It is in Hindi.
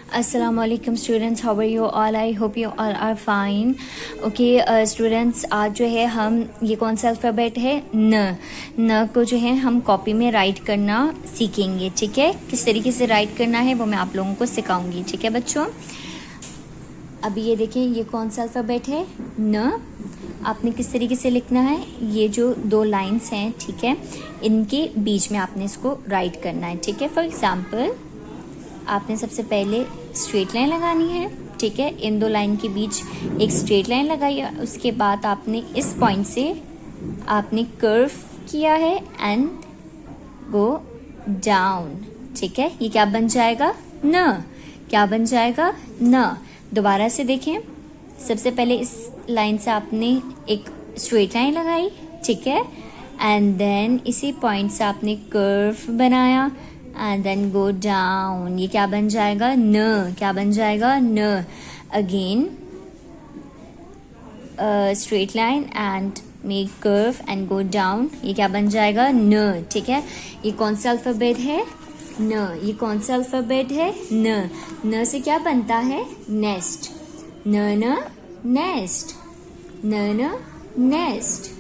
Assalamu alaikum students, how are you all? I hope you all are fine. Okay students, आज जो है हम ये कौन सा अल्फ़ाबेट है न को जो है हम कॉपी में राइट करना सीखेंगे। ठीक है, किस तरीके से राइट करना है वो मैं आप लोगों को सिखाऊंगी। ठीक है बच्चों, अभी ये देखें ये कौन सा अल्फ़ाबेट है न। आपने किस तरीके से लिखना है, ये जो दो लाइंस हैं ठीक है, इनके बीच में आपने इसको राइट करना है। ठीक है, फॉर एग्जाम्पल आपने सबसे पहले स्ट्रेट लाइन लगानी है। ठीक है, इन दो लाइन के बीच एक स्ट्रेट लाइन लगाई, उसके बाद आपने इस पॉइंट से आपने कर्व किया है एंड गो डाउन। ठीक है, ये क्या बन जाएगा न, क्या बन जाएगा न। दोबारा से देखें, सबसे पहले इस लाइन से आपने एक स्ट्रेट लाइन लगाई ठीक है, एंड देन इसी पॉइंट से आपने कर्व बनाया एंड देन गो डाउन। ये क्या बन जाएगा न, क्या बन जाएगा न। Again straight line and make curve and go down, ये क्या बन जाएगा न। ठीक है, ये कौन सा अल्फ़ाबेट है न, ये कौन सा अल्फ़ाबेट है न से क्या बनता है नेस्ट, न नेस्ट, न नेस्ट।